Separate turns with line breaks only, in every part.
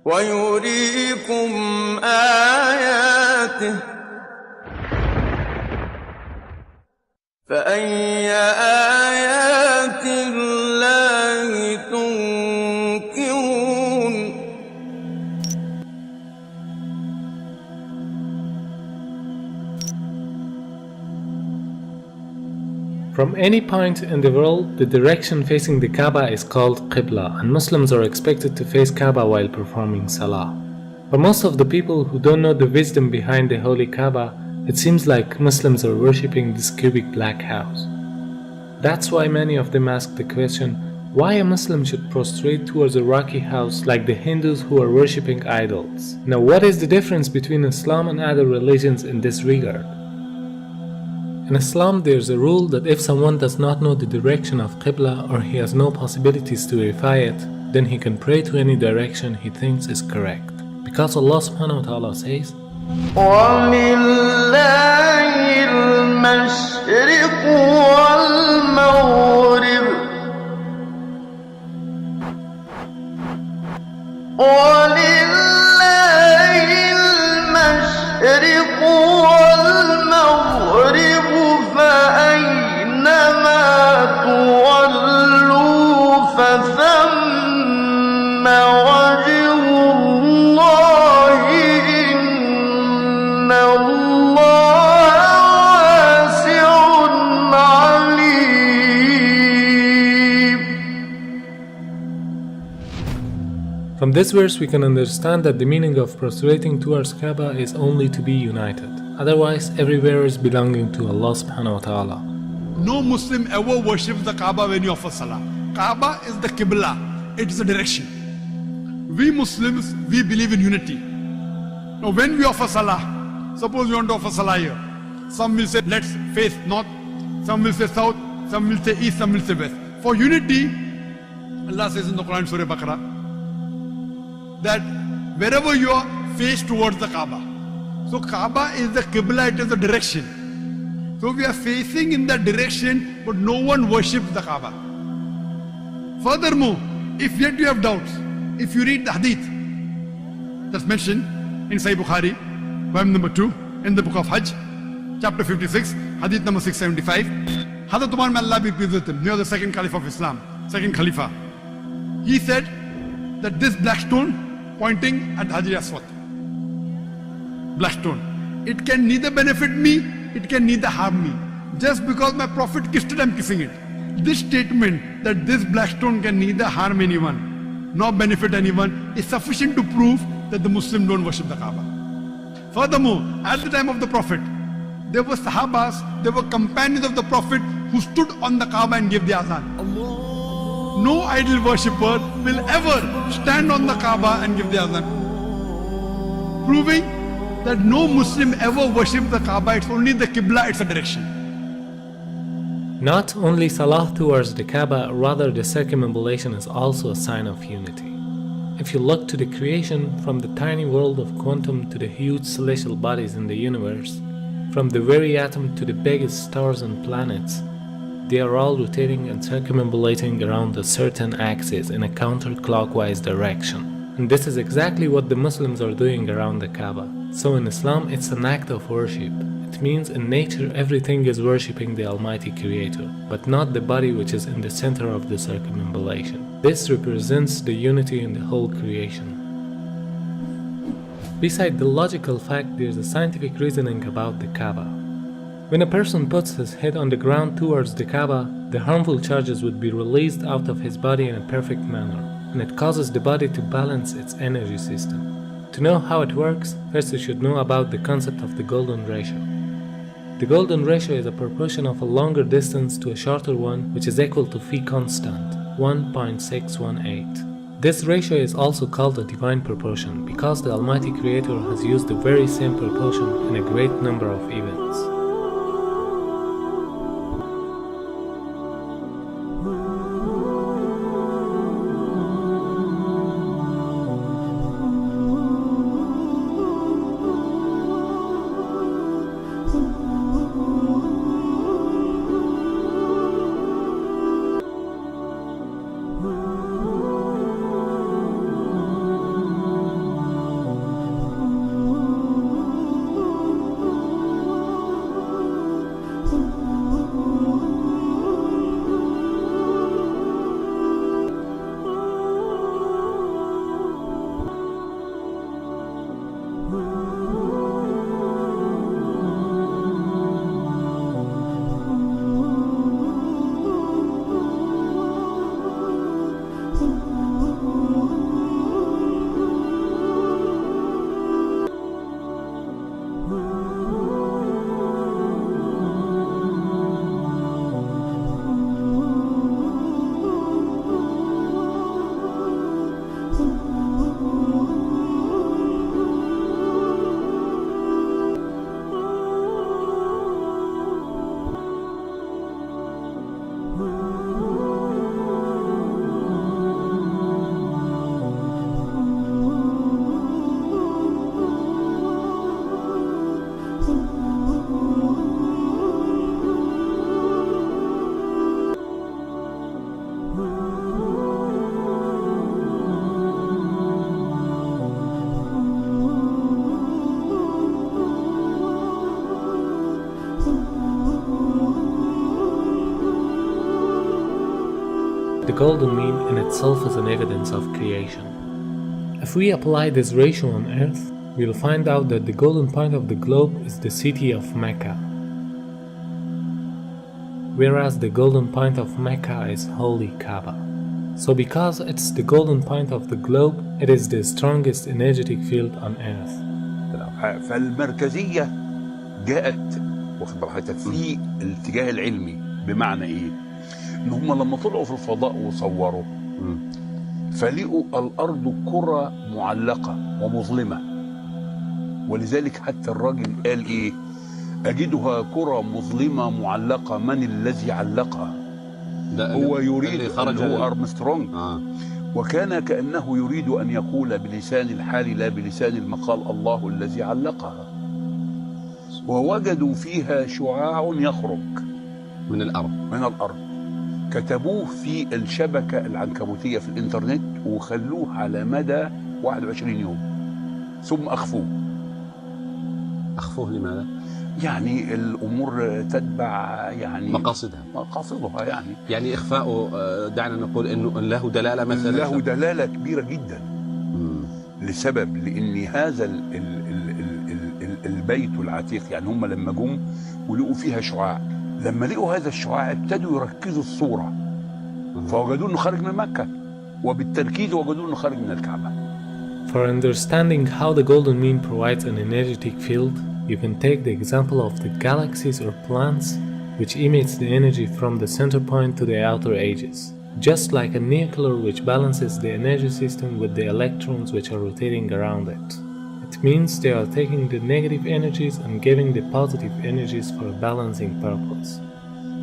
ويريكم آياته فأي آيات الله تنكرون.
From any point in the world, the direction facing the Kaaba is called Qibla, and Muslims are expected to face Kaaba while performing Salah. For most of the people who don't know the wisdom behind the holy Kaaba, it seems like Muslims are worshipping this cubic black house. That's why many of them ask the question, why a Muslim should prostrate towards a rocky house like the Hindus who are worshipping idols. Now, what is the difference between Islam and other religions in this regard? In Islam, there's a rule that if someone does not know the direction of Qibla or he has no possibilities to verify it, then he can pray to any direction he thinks is correct. Because Allah subhanahu wa ta'ala says,
وَلِلَّهِ الْمَشْرِقُ وَالْمَغْرِبُ وَلِلَّهِ الْمَشْرِقُ وَالْمَغْرِبُ فَأَيْنَمَا تُوَلُّوا فَثَمَّ وَجْهُ اللَّهِ إِنَّ اللَّهَ وَاسِعٌ عَلِيمٌ.
From this verse we can understand that the meaning of prostrating towards Kaaba is only to be united. Otherwise, everywhere is belonging to Allah subhanahu wa ta'ala.
No Muslim ever worships the Kaaba when you offer Salah. Kaaba is the Qibla, it is the direction. We Muslims, we believe in unity. Now when we offer Salah, suppose we want to offer Salah here. Some will say, let's face north, some will say south, some will say east, some will say west. For unity, Allah says in the Quran, Surah Baqarah, that wherever you are, face towards the Kaaba. So Kaaba is the Qibla, it is the direction. So we are facing in that direction, but no one worships the Kaaba. Furthermore, if yet you have doubts, if you read the hadith that's mentioned in Sahih Bukhari, volume number 2, in the book of Hajj, chapter 56, hadith number 675, Hazrat Umar, may Allah be pleased with him, near the second Caliph of Islam, second Khalifa, he said that this black stone pointing at Hajar Aswad, black stone, it can neither benefit me, it can neither harm me. Just because my Prophet kissed it, I'm kissing it. This statement that this black stone can neither harm anyone nor benefit anyone is sufficient to prove that the Muslims don't worship the Kaaba. Furthermore, at the time of the Prophet, there were Sahabas, there were companions of the Prophet who stood on the Kaaba and gave the azan. No idol worshipper will ever stand on the Kaaba and give the azan, proving that no Muslim ever worships the Kaaba. It's only the Qibla, it's a direction.
Not only Salah towards the Kaaba, rather the circumambulation is also a sign of unity. If you look to the creation, from the tiny world of quantum to the huge celestial bodies in the universe, from the very atom to the biggest stars and planets, they are all rotating and circumambulating around a certain axis in a counterclockwise direction. And this is exactly what the Muslims are doing around the Kaaba. So in Islam, it's an act of worship. It means in nature everything is worshipping the Almighty Creator, but not the body which is in the center of the circumambulation. This represents the unity in the whole creation. Beside the logical fact, there's a scientific reasoning about the Kaaba. When a person puts his head on the ground towards the Kaaba, the harmful charges would be released out of his body in a perfect manner, and it causes the body to balance its energy system. To know how it works, first you should know about the concept of the golden ratio. The golden ratio is a proportion of a longer distance to a shorter one, which is equal to phi constant, 1.618. This ratio is also called a divine proportion because the Almighty Creator has used the very same proportion in a great number of events. golden mean in itself is an evidence of creation. If we apply this ratio on Earth, we'll find out that the golden point of the globe is the city of Mecca, whereas the golden point of Mecca is holy Kaaba. So because it's the golden point of the globe, it is the strongest energetic field on Earth.
فالمركزية جاءت واخد بالك في الاتجاه العلمي، بمعنى ايه؟ ان هم لما طلعوا في الفضاء وصوروا فلقوا الارض كرة معلقة ومظلمة، ولذلك حتى الراجل قال ايه؟ اجدها كرة مظلمة معلقة، من الذي علقها؟ هو يريد هو أرمسترونج. وكان كأنه يريد أن يقول بلسان الحال لا بلسان المقال الله الذي علقها. ووجدوا فيها شعاع يخرج من الأرض كتبوه في الشبكة العنكبوتية في الإنترنت وخلوه على مدى 21 يوم ثم أخفوه لماذا؟ يعني الأمور تتبع يعني مقاصدها
يعني إخفاؤه دعنا نقول إنه له دلالة مثلا،
له دلالة كبيرة جدا. لسبب لأن هذا البيت العتيق، يعني هم لما جم ولقوا فيها شعاع، لما لقوا هذا الشعاع ابتدوا يركزوا الصورة فوجدوا إنه خارج من مكة، وبالتركيز وجدوا إنه خارج من الكعبة.
For understanding how the golden mean provides an energetic field, you can take the example of the galaxies or planets, which emits the energy from the center point to the outer edges, just like a nuclear which balances the energy system with the electrons which are rotating around it. It means they are taking the negative energies and giving the positive energies for a balancing purpose.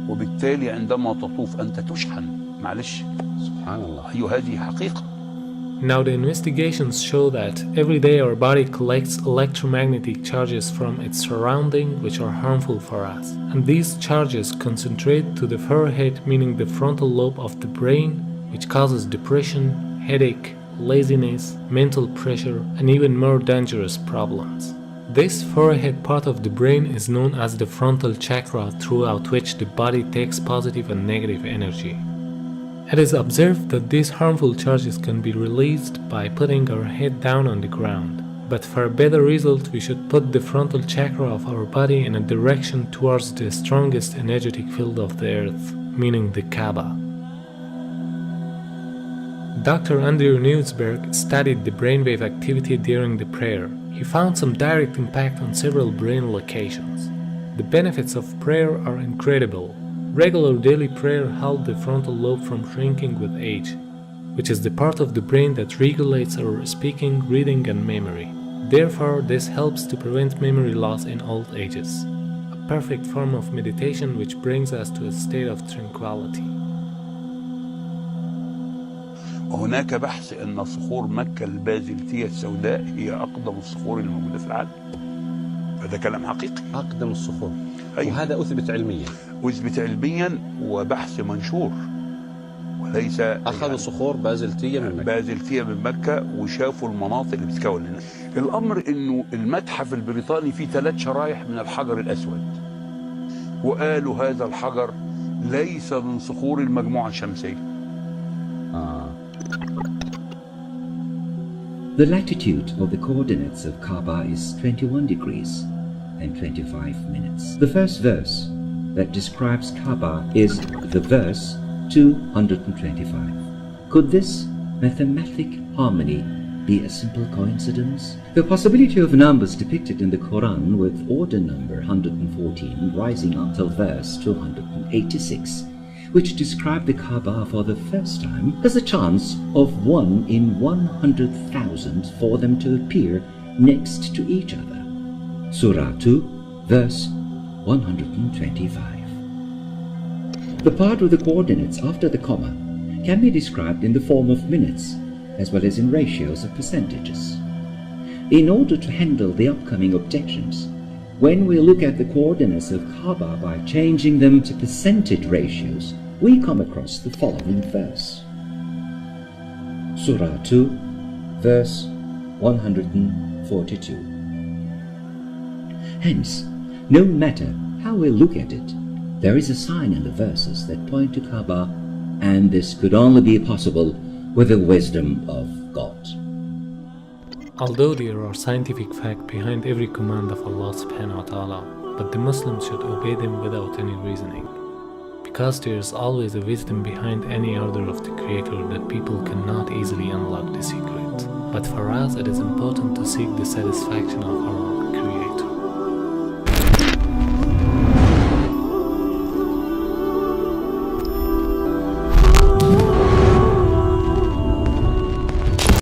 وبالتالي عندما تطوف أنت تشحن. معلش سبحان الله، هذه حقيقة.
Now the investigations show that every day our body collects electromagnetic charges from its surrounding which are harmful for us, and these charges concentrate to the forehead, meaning the frontal lobe of the brain, which causes depression, headache, laziness, mental pressure, and even more dangerous problems. This forehead part of the brain is known as the frontal chakra, throughout which the body takes positive and negative energy. It is observed that these harmful charges can be released by putting our head down on the ground. But for a better result, we should put the frontal chakra of our body in a direction towards the strongest energetic field of the earth, meaning the Kaaba. Dr. Andrew Newsberg studied the brainwave activity during the prayer. He found some direct impact on several brain locations. The benefits of prayer are incredible. Regular daily prayer helps the frontal lobe from shrinking with age, which is the part of the brain that regulates our speaking, reading, and memory. Therefore, this helps to prevent memory loss in old ages, a perfect form of meditation which brings us to a state of tranquility.
وهناك بحث أن صخور مكة البازلتية السوداء هي أقدم الصخور الموجودة في العالم. هذا كلام حقيقي.
أقدم الصخور.
أيوة.
وهذا أثبت علميا
وبحث منشور، وليس
أخذوا يعني صخور بازلتية من
مكة وشافوا المناطق اللي بتتكون هنا. الأمر إنه المتحف البريطاني فيه 3 شرايح من الحجر الأسود، وقالوا هذا الحجر ليس من صخور المجموعة الشمسية.
The latitude of the coordinates of Kaaba is 21 degrees and 25 minutes. The first verse that describes Kaaba is the verse 225. Could this mathematic harmony be a simple coincidence? The possibility of numbers depicted in the Quran with order number 114 rising until verse 286, which describe the Kaaba for the first time, has a chance of 1 in 100,000 for them to appear next to each other. Surah 2, verse 125. The part of the coordinates after the comma can be described in the form of minutes, as well as in ratios of percentages. In order to handle the upcoming objections, when we look at the coordinates of Kaaba by changing them to percentage ratios, we come across the following verse. Surah 2, verse 142. Hence, no matter how we look at it, there is a sign in the verses that point to Kaaba and this could only be possible with the wisdom of God.
Although there are scientific facts behind every command of Allah subhanahu wa ta'ala, but the Muslims should obey them without any reasoning. Because there is always a wisdom behind any order of the Creator that people cannot easily unlock the secret. But for us it is important to seek the satisfaction of our